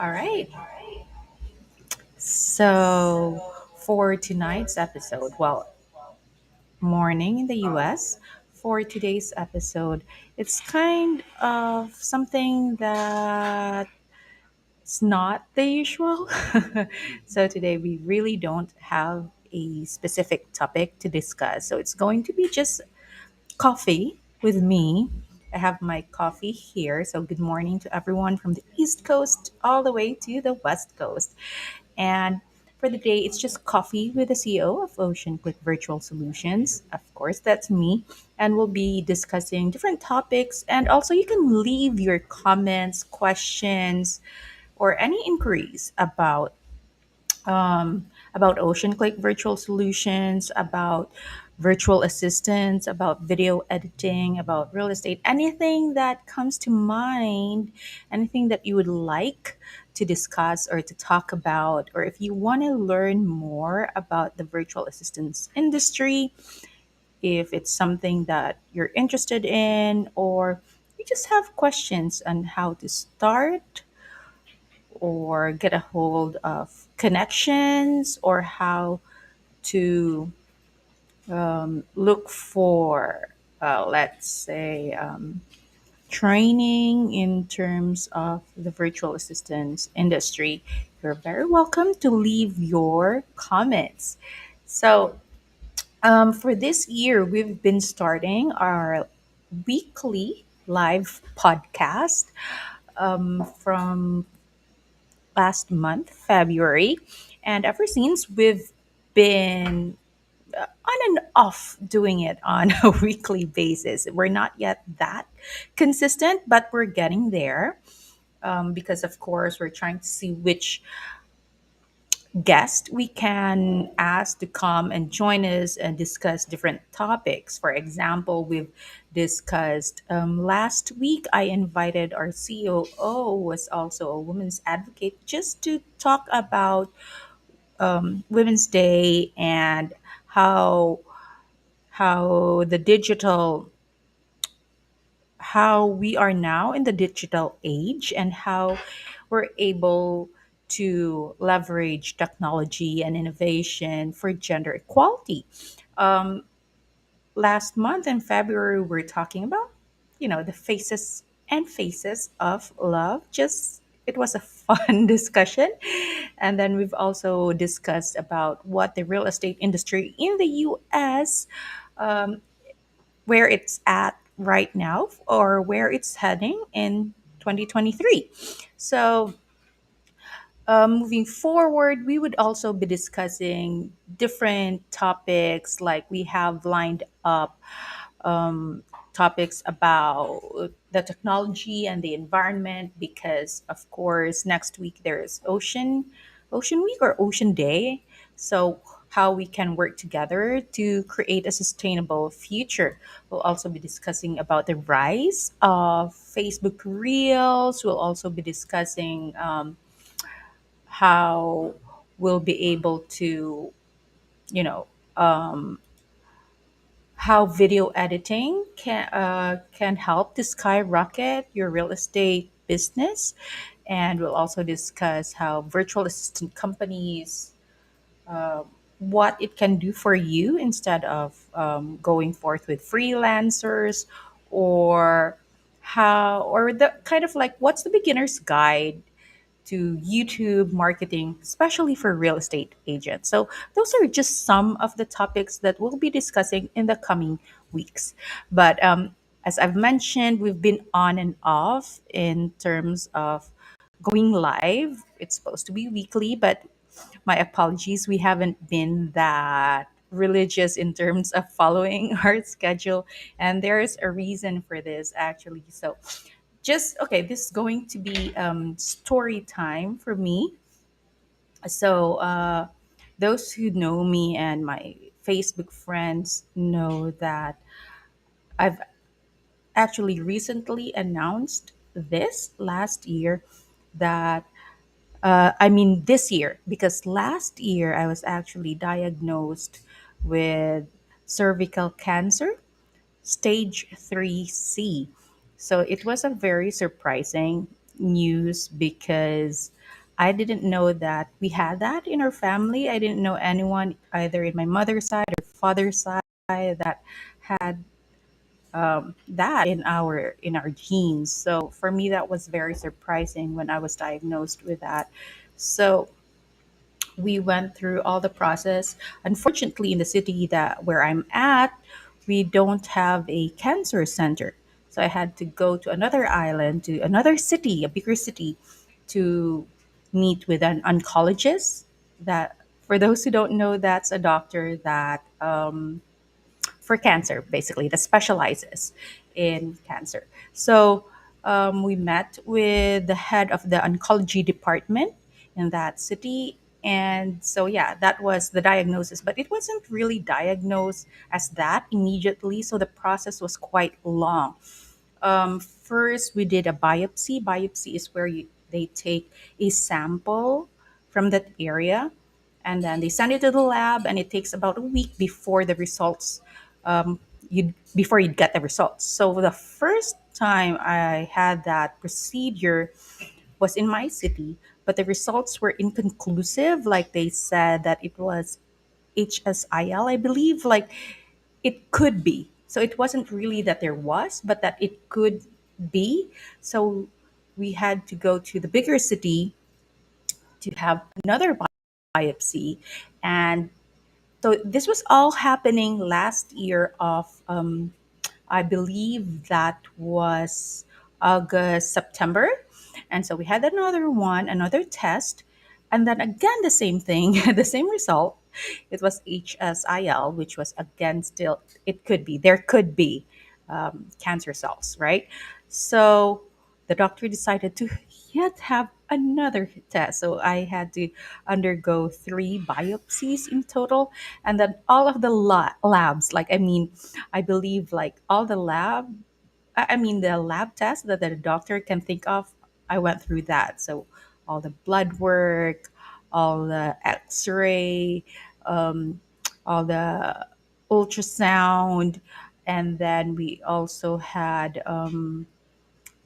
All right. So, for tonight's episode, morning in the US, for today's episode, it's kind of something that's not the usual. So, today we really don't have a specific topic to discuss. So, it's going to be just coffee with me. I have my coffee here. So, good morning to everyone from the East Coast all the way to the West Coast. And for the day, it's just coffee with the CEO of OceanClick Virtual Solutions. Of course, that's me. And we'll be discussing different topics. And also, you can leave your comments, questions, or any inquiries about OceanClick virtual solutions, about virtual assistants, about video editing, about real estate, anything that comes to mind, anything that you would like to discuss or to talk about, or if you want to learn more about the virtual assistance industry, if it's something that you're interested in, or you just have questions on how to start or get a hold of connections or how to look for, let's say, training in terms of the virtual assistance industry, you're very welcome to leave your comments. So, for this year, we've been starting our weekly live podcast from last month, February. And ever since, we've been on and off doing it on a weekly basis. We're not yet that consistent, but we're getting there because, of course, we're trying to see which guest we can ask to come and join us and discuss different topics. For example, we've discussed last week, I invited our COO, who was also a women's advocate, just to talk about Women's Day and how the digital how we are now in the digital age and how we're able to leverage technology and innovation for gender equality. Um, Last month in February, we were talking about, the faces and faces of love. Just it was a fun discussion. And then we've also discussed about what the real estate industry in the US, where it's at right now or where it's heading in 2023. So, moving forward, we would also be discussing different topics like we have lined up topics about the technology and the environment because of course next week there's ocean week or ocean day, so how we can work together to create a sustainable future. We'll also be discussing about the rise of Facebook reels. We'll also be discussing how we'll be able to you know how video editing can help to skyrocket your real estate business. And we'll also discuss how virtual assistant companies, what it can do for you instead of going forth with freelancers, or how, or the kind of like what's the beginner's guide to YouTube marketing, especially for real estate agents. So, those are just some of the topics that we'll be discussing in the coming weeks. But as I've mentioned, we've been on and off in terms of going live. It's supposed to be weekly, but my apologies, we haven't been that religious in terms of following our schedule. And there's a reason for this actually. So, just okay, this is going to be story time for me. So those who know me and my Facebook friends know that I've actually recently announced this last year that I mean this year, because last year I was actually diagnosed with cervical cancer stage 3C. So it was a very surprising news because I didn't know that we had that in our family. I didn't know anyone either in my mother's side or father's side that had that in our genes. So for me, that was very surprising when I was diagnosed with that. So we went through all the process. Unfortunately, in the city that where I'm at, we don't have a cancer center. So I had to go to another island, to another city, a bigger city, to meet with an oncologist. That, for those who don't know, that's a doctor that for cancer, basically, that specializes in cancer. So we met with the head of the oncology department in that city. And so, yeah, that was the diagnosis, but it wasn't really diagnosed as that immediately. So the process was quite long. First, we did a biopsy. Biopsy is where they take a sample from that area, and then they send it to the lab, and it takes about a week before the results. Before you get the results. So the first time I had that procedure was in my city, but the results were inconclusive. Like they said that it was HSIL, I believe. Like it could be. So it wasn't really that there was, but that it could be. So we had to go to the bigger city to have another biopsy. And so this was all happening last year of, I believe that was August, September. And so we had another one, another test. And then again, the same thing, the same result. It was HSIL, which was again still, it could be, there could be cancer cells, right? So the doctor decided to yet have another test. So I had to undergo three biopsies in total. And then all of the labs, like, I mean, I believe like all the I mean, the lab tests that the doctor can think of, I went through that. So all the blood work, all the X-ray, um, all the ultrasound, and then we also had, and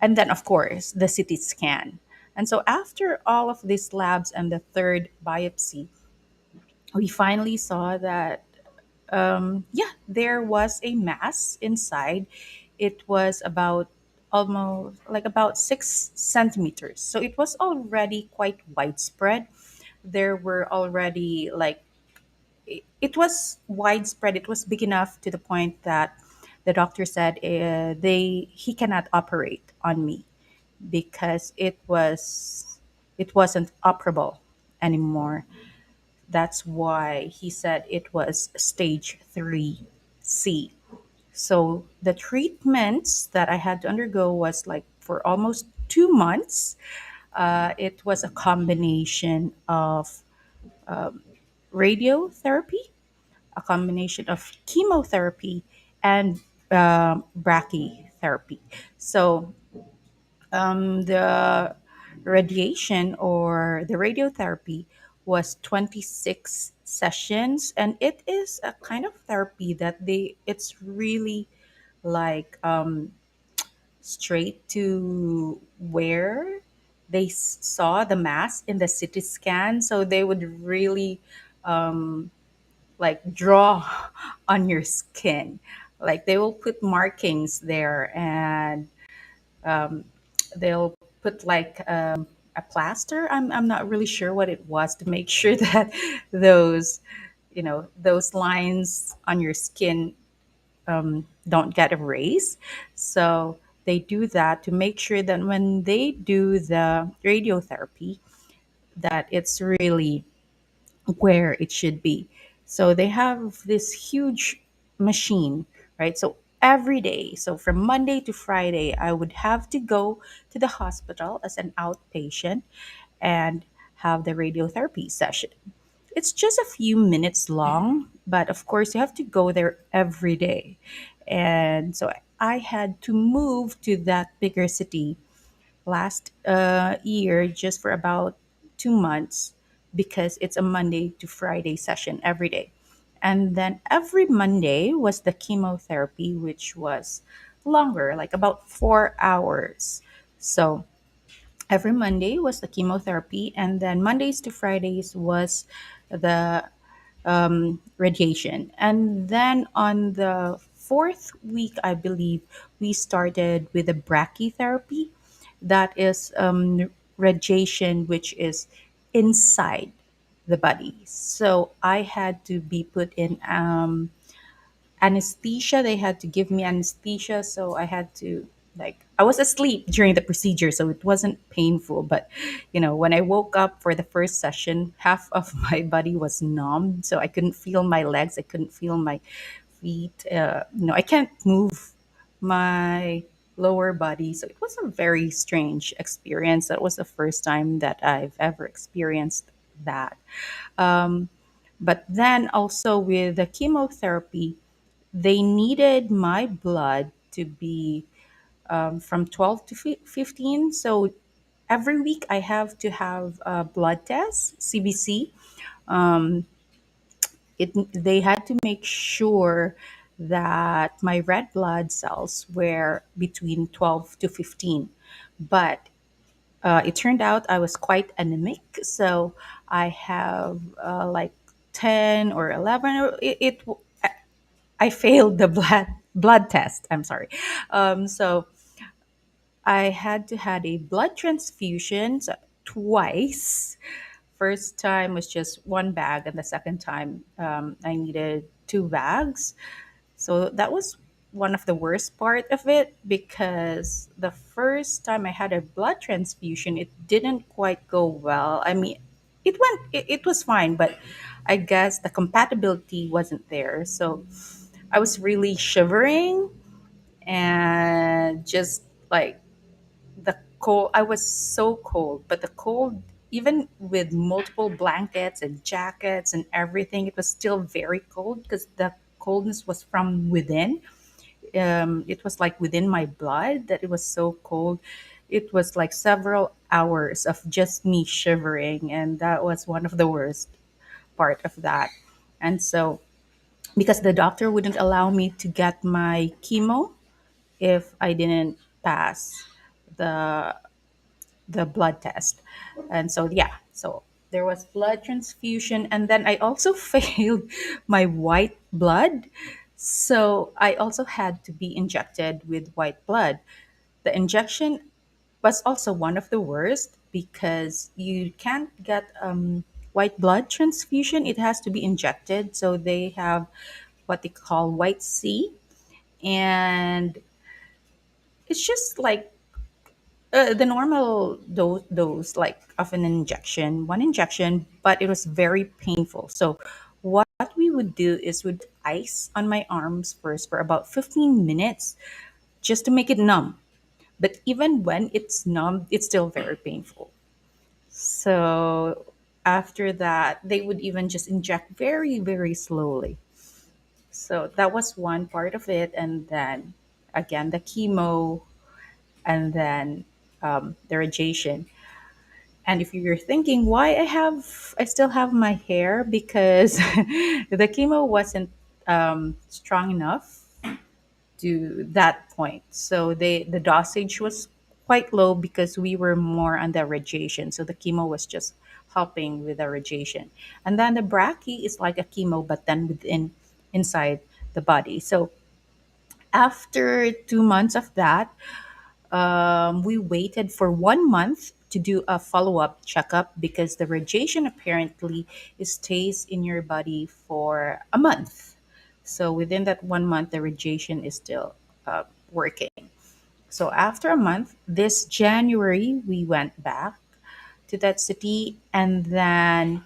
then of course the CT scan. And so after all of these labs and the third biopsy, we finally saw that yeah, there was a mass inside. It was about almost like about 6 centimeters. So it was already quite widespread. There were already like, it was widespread. It was big enough to the point that the doctor said he cannot operate on me because it wasn't operable anymore. That's why he said it was stage 3C. So the treatments that I had to undergo was like for almost 2 months. It was a combination of radiotherapy, a combination of chemotherapy, and brachytherapy. So the radiation or the radiotherapy was 26 sessions, and it is a kind of therapy that it's really like straight to where they saw the mass in the CT scan. So they would really like draw on your skin. Like they will put markings there, and they'll put like a plaster. I'm not really sure what it was to make sure that those, those lines on your skin don't get erased. So they do that to make sure that when they do the radiotherapy, that it's really where it should be. So they have this huge machine, right? So every day, so from Monday to Friday, I would have to go to the hospital as an outpatient and have the radiotherapy session. It's just a few minutes long, but of course, you have to go there every day. And so I had to move to that bigger city last year just for about 2 months because it's a Monday to Friday session every day. And then every Monday was the chemotherapy, which was longer, like about 4 hours. So Every Monday was the chemotherapy, and then Mondays to Fridays was the radiation. And then on the fourth week, I believe, we started with the brachytherapy. That is radiation, which is inside the body. So I had to be put in anesthesia. They had to give me anesthesia, so I had to, like, I was asleep during the procedure, so it wasn't painful. But when I woke up for the first session, half of my body was numb, so I couldn't feel my legs, I couldn't feel my feet. I can't move my lower body, so it was a very strange experience. That was the first time that I've ever experienced that. But then also with the chemotherapy, they needed my blood to be from 12 to 15. So every week I have to have a blood test, CBC. They had to make sure that my red blood cells were between 12 to 15. But it turned out I was quite anemic. So I have like 10 or 11. I failed the blood test. I'm sorry. So I had to had a blood transfusion twice. First time was just one bag, and the second time I needed two bags. So that was one of the worst part of it, because the first time I had a blood transfusion, it didn't quite go well. I mean, it was fine, but I guess the compatibility wasn't there. So I was really shivering, and just like the cold, I was so cold. But the cold, even with multiple blankets and jackets and everything, it was still very cold because the coldness was from within. It was like within my blood that it was so cold. It was like several hours of just me shivering, and that was one of the worst part of that. And so, because the doctor wouldn't allow me to get my chemo if I didn't pass the blood test. And so yeah, so there was blood transfusion, and then I also failed my white blood. So I also had to be injected with white blood. The injection was also one of the worst because you can't get white blood transfusion. It has to be injected. So they have what they call white C, and it's just like the normal dose like of an injection, one injection, but it was very painful. So what we would do is would ice on my arms first for about 15 minutes just to make it numb. But even when it's numb, it's still very painful. So after that, they would even just inject very, very slowly. So that was one part of it. And then again, the chemo, and then the radiation. And if you're thinking why I still have my hair, because the chemo wasn't strong enough to that point. So the dosage was quite low because we were more on the radiation. So the chemo was just helping with the radiation. And then the brachy is like a chemo, but then within inside the body. So after 2 months of that, we waited for 1 month to do a follow-up checkup because the radiation apparently stays in your body for a month. So within that 1 month, the radiation is still working. So after a month, this January, we went back to that city, and then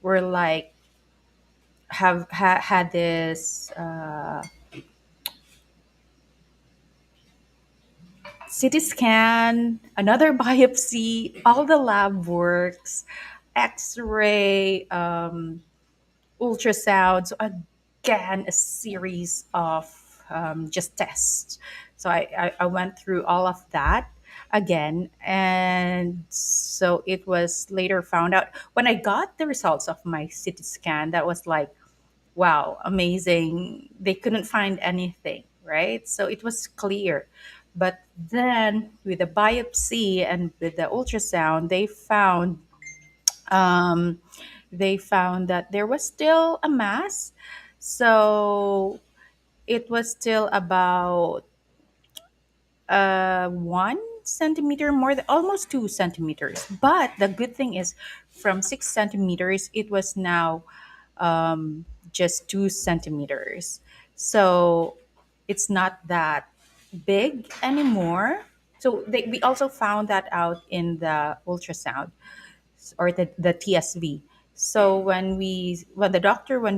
we're like had this CT scan, another biopsy, all the lab works, X-ray, ultrasound. So again, a series of just tests. So I went through all of that again, and so it was later found out when I got the results of my CT scan. That was like, wow, amazing. They couldn't find anything, right? So it was clear. But then with the biopsy and with the ultrasound, um, they found that there was still a mass. So it was still about 1 centimeter more than almost 2 centimeters. But the good thing is, from 6 centimeters, it was now just 2 centimeters. So it's not that big anymore. So we also found that out in the ultrasound or the TSV. So when we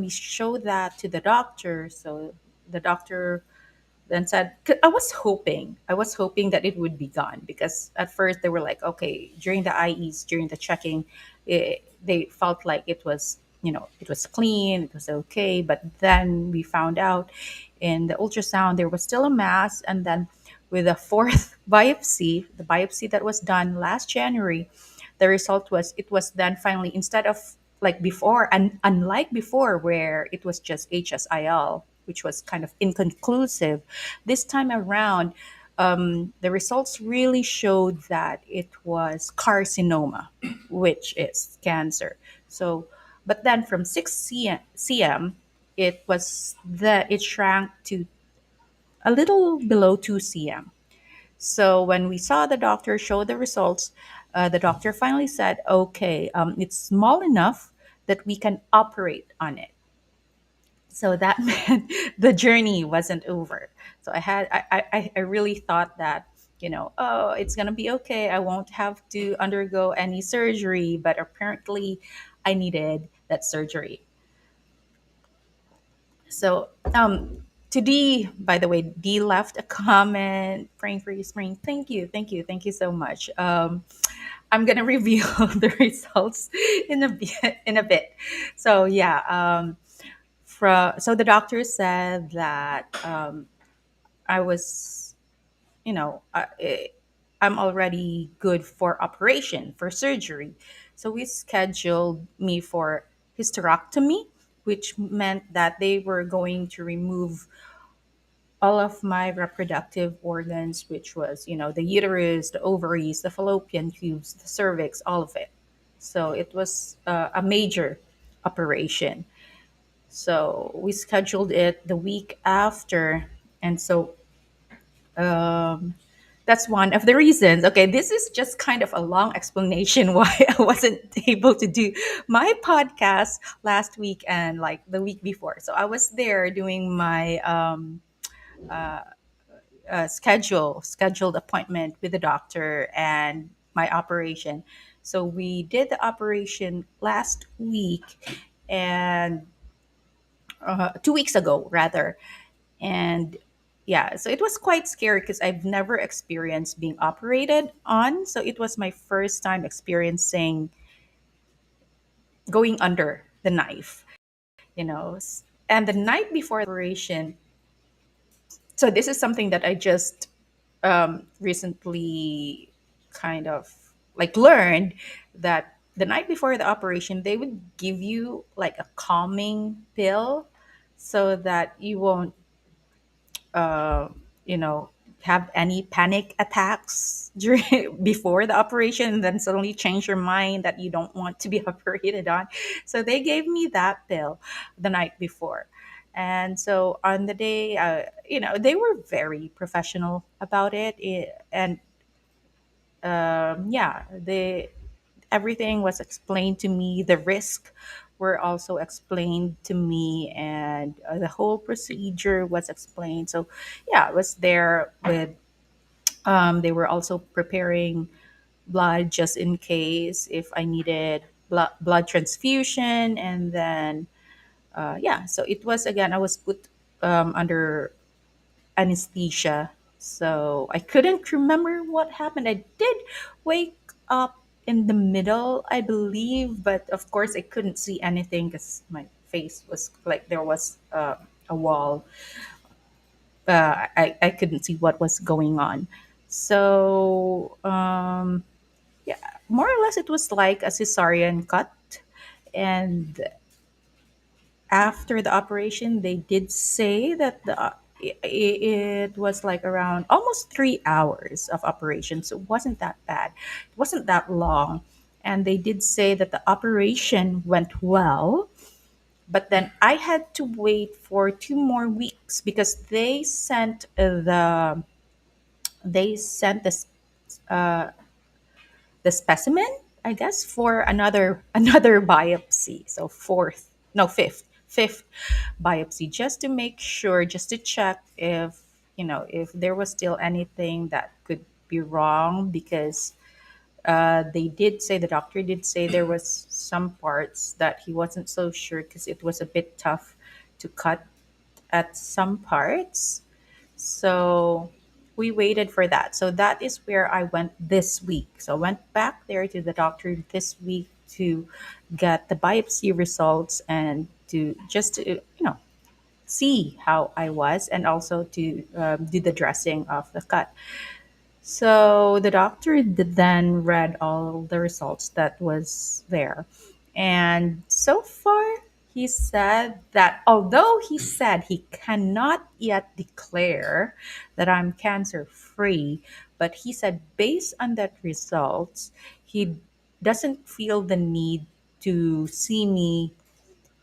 showed that to the doctor, so the doctor then said, 'cause I was hoping that it would be gone, because at first they were like, okay, during the IEs, during the checking, they felt like it was clean, it was okay. But then we found out in the ultrasound there was still a mass. And then with the fourth biopsy, the biopsy that was done last January, the result was, it was then finally, instead of like before, and unlike before where it was just HSIL, which was kind of inconclusive, this time around, the results really showed that it was carcinoma, which is cancer. So, but then from 6 cm, it shrank to a little below 2 cm. So when we saw the doctor show the results, the doctor finally said, "Okay, it's small enough that we can operate on it." So that meant the journey wasn't over. So I really thought that, oh, it's gonna be okay. I won't have to undergo any surgery, but apparently, I needed that surgery. So, to D, by the way, D left a comment, praying for you, Spring. Thank you so much. I'm gonna reveal the results in a bit. So yeah, so the doctor said that I was, you know, I'm already good for operation, for surgery. So we scheduled me for hysterectomy, which meant that they were going to remove all of my reproductive organs, which was, the uterus, the ovaries, the fallopian tubes, the cervix, all of it. So it was a major operation. So we scheduled it the week after. And so um, that's one of the reasons. Okay, this is just kind of a long explanation why I wasn't able to do my podcast last week and like the week before. So I was there doing my scheduled appointment with the doctor and my operation. So we did the operation last week, and 2 weeks ago rather. And yeah, so it was quite scary because I've never experienced being operated on. So it was my first time experiencing going under the knife, you know. And the night before the operation, so this is something that I just recently kind of like learned, that the night before the operation, they would give you like a calming pill so that you won't uh, you know, have any panic attacks during before the operation, and then suddenly change your mind that you don't want to be operated on. So they gave me that pill the night before. And so on the day, they were very professional about it. And yeah, everything was explained to me. The risk were also explained to me, and the whole procedure was explained. So yeah, I was there with. They were also preparing blood just in case if I needed blood transfusion, and then yeah. So it was, again, I was put under anesthesia. So I couldn't remember what happened. I did wake up in the middle, I believe, but of course I couldn't see anything because my face was like there was a wall. I couldn't see what was going on. So yeah, more or less it was like a cesarean cut. And after the operation, they did say that it was like around almost 3 hours of operation. So it wasn't that bad. It wasn't that long. And they did say that the operation went well, but then I had to wait for 2 more weeks because they sent the specimen, I guess, for another biopsy. So fifth biopsy, just to make sure, just to check if if there was still anything that could be wrong, because the doctor did say there was some parts that he wasn't so sure because it was a bit tough to cut at some parts. So we waited for that. So that is where I went this week. So I went back there to the doctor this week to get the biopsy results and to just to, see how I was, and also to do the dressing of the cut. So the doctor then read all the results that was there. And so far, he said that although he said he cannot yet declare that I'm cancer free, but he said based on that results, he doesn't feel the need to see me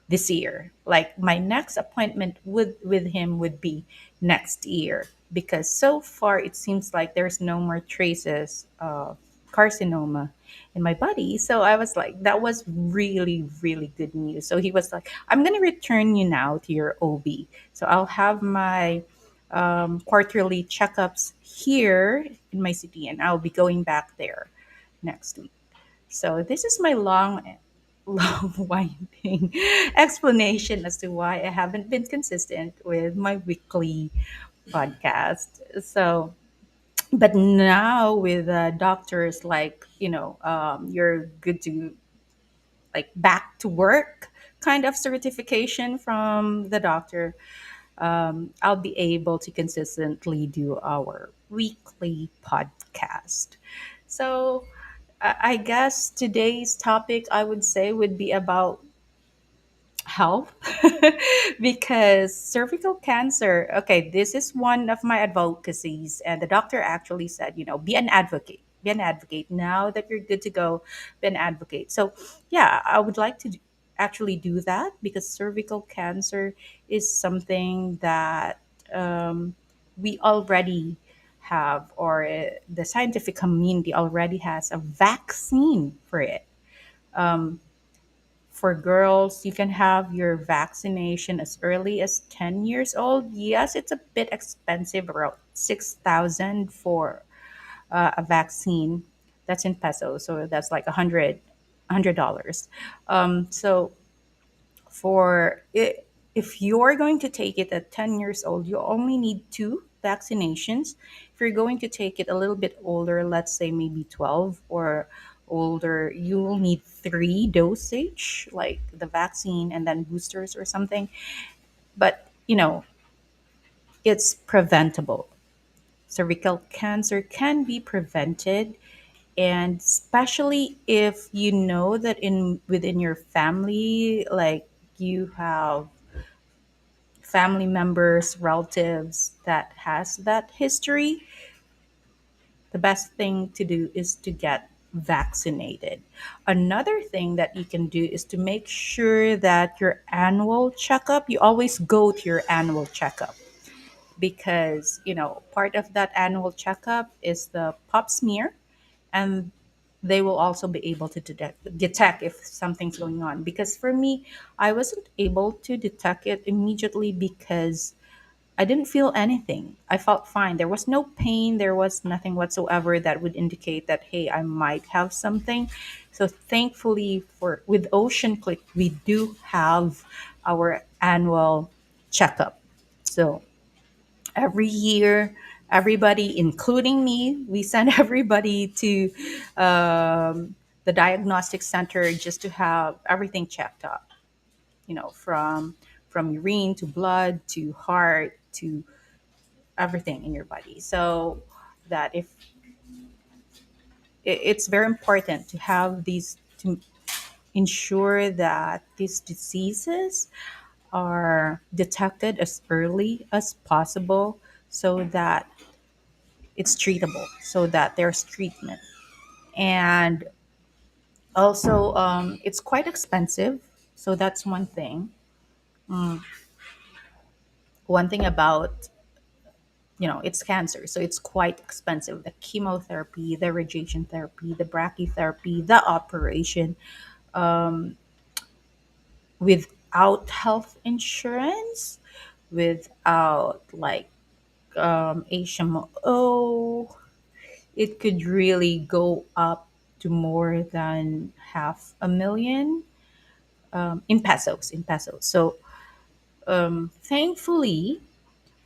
this year. Like my next appointment with him would be next year, because so far it seems like there's no more traces of carcinoma in my body. So I was like, that was really, really good news. So he was like, I'm gonna return you now to your OB. So I'll have my quarterly checkups here in my city, and I'll be going back there next week. So this is my long winding explanation as to why I haven't been consistent with my weekly podcast. So, but now with doctors like, you're good to like back to work kind of certification from the doctor, I'll be able to consistently do our weekly podcast. So, I guess today's topic I would say would be about health because cervical cancer, okay, this is one of my advocacies, and the doctor actually said, be an advocate now that you're good to go, be an advocate. So yeah, I would like to actually do that, because cervical cancer is something that we already have, or the scientific community already has a vaccine for it. For girls, you can have your vaccination as early as 10 years old. Yes, it's a bit expensive, around 6,000 for a vaccine. That's in pesos, so that's like $100. So for it, if you're going to take it at 10 years old, you only need two vaccinations. If you're going to take it a little bit older, let's say maybe 12 or older, you will need three dosage, like the vaccine and then boosters or something. But it's preventable. Cervical cancer can be prevented, and especially if you know that in within your family, like you have family members, relatives that has that history, the best thing to do is to get vaccinated. Another thing that you can do is to make sure that your annual checkup, you always go to your annual checkup, because, part of that annual checkup is the pap smear, and they will also be able to detect if something's going on. Because for me, I wasn't able to detect it immediately because I didn't feel anything. I felt fine. There was no pain. There was nothing whatsoever that would indicate that, hey, I might have something. So thankfully, for with OceanClick, we do have our annual checkup. So every year, everybody, including me, we send everybody to the diagnostic center just to have everything checked up. From urine to blood to heart to everything in your body. So that if it's very important to have these, to ensure that these diseases are detected as early as possible so that it's treatable, so that there's treatment. And also, it's quite expensive. So that's one thing. One thing about, it's cancer. So it's quite expensive. The chemotherapy, the radiation therapy, the brachytherapy, the operation. Without health insurance, without like HMO, it could really go up to more than half a million in pesos. In pesos. So thankfully,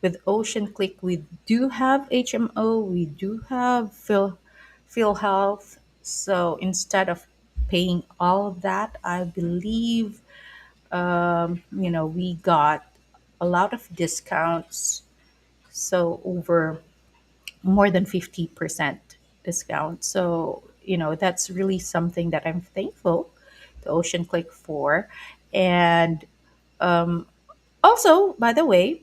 with OceanClick, we do have HMO, we do have Phil Health. So instead of paying all of that, I believe we got a lot of discounts. So over more than 50% discount. So, that's really something that I'm thankful to OceanClick for. And also, by the way,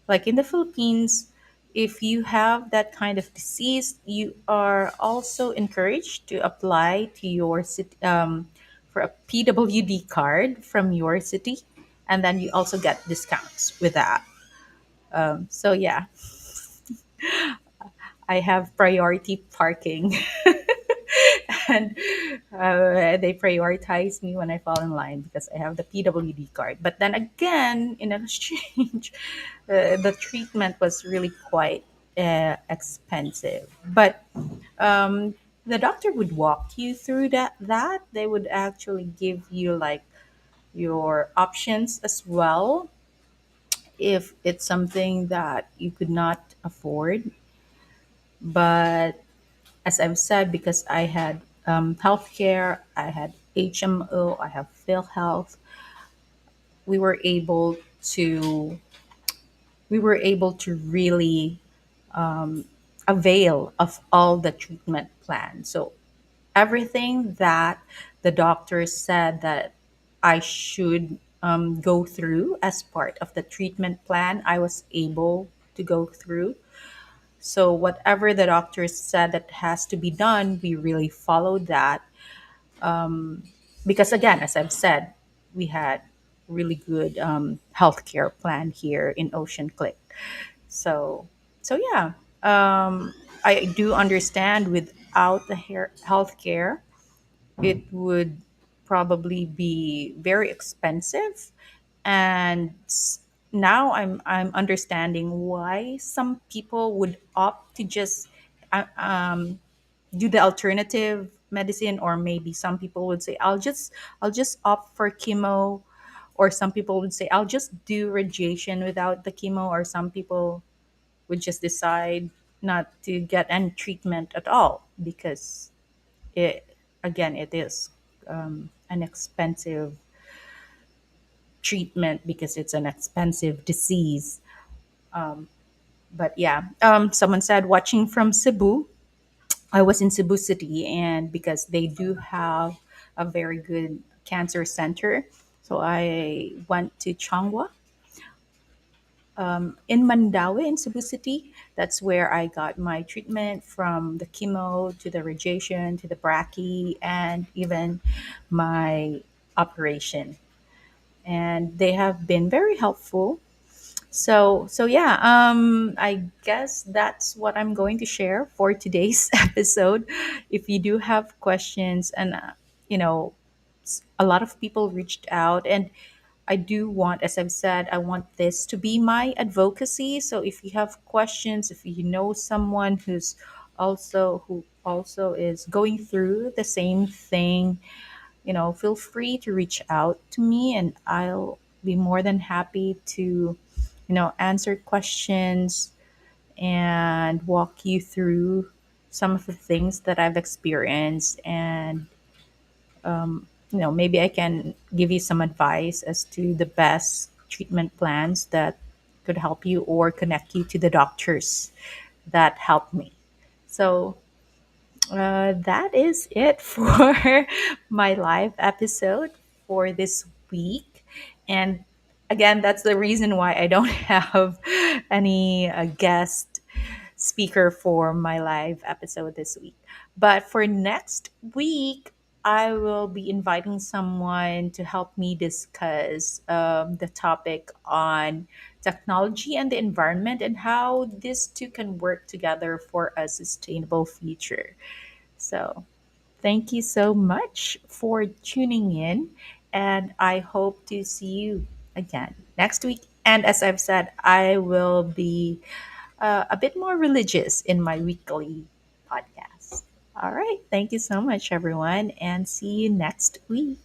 like in the Philippines, if you have that kind of disease, you are also encouraged to apply to your city for a PWD card from your city, and then you also get discounts with that. So yeah, I have priority parking, and they prioritize me when I fall in line because I have the PWD card. But then again, in exchange, the treatment was really quite expensive. But um, the doctor would walk you through that they would actually give you like your options as well if it's something that you could not afford. But as I've said, because I had healthcare, I had HMO, I have PhilHealth, we were able to really avail of all the treatment plans. So everything that the doctor said that I should go through as part of the treatment plan, I was able to go through. So whatever the doctor said that has to be done, we really followed that. Because again, as I've said, we had really good healthcare plan here in OceanClick. So, yeah, I do understand without the healthcare, it would probably be very expensive. And now I'm understanding why some people would opt to just do the alternative medicine, or maybe some people would say I'll just opt for chemo, or some people would say I'll just do radiation without the chemo, or some people would just decide not to get any treatment at all because it is an expensive treatment because it's an expensive disease. But yeah, someone said watching from Cebu. I was in Cebu City, and because they do have a very good cancer center, so I went to Changwa in Mandawi in Cebu City. That's where I got my treatment, from the chemo to the radiation to the brachy and even my operation. And they have been very helpful. So yeah, I guess that's what I'm going to share for today's episode. If you do have questions, and you know a lot of people reached out, and I do want, as I've said, I want this to be my advocacy. So if you have questions, if you know someone who also is going through the same thing, feel free to reach out to me, and I'll be more than happy to, answer questions and walk you through some of the things that I've experienced. And, maybe I can give you some advice as to the best treatment plans that could help you, or connect you to the doctors that helped me. So, that is it for my live episode for this week. And Again, that's the reason why I don't have any guest speaker for my live episode this week. But for next week, I will be inviting someone to help me discuss the topic on technology and the environment and how these two can work together for a sustainable future. So, thank you so much for tuning in, and I hope to see you again next week. And as I've said, I will be a bit more religious in my weekly podcast. All right. Thank you so much, everyone, and see you next week.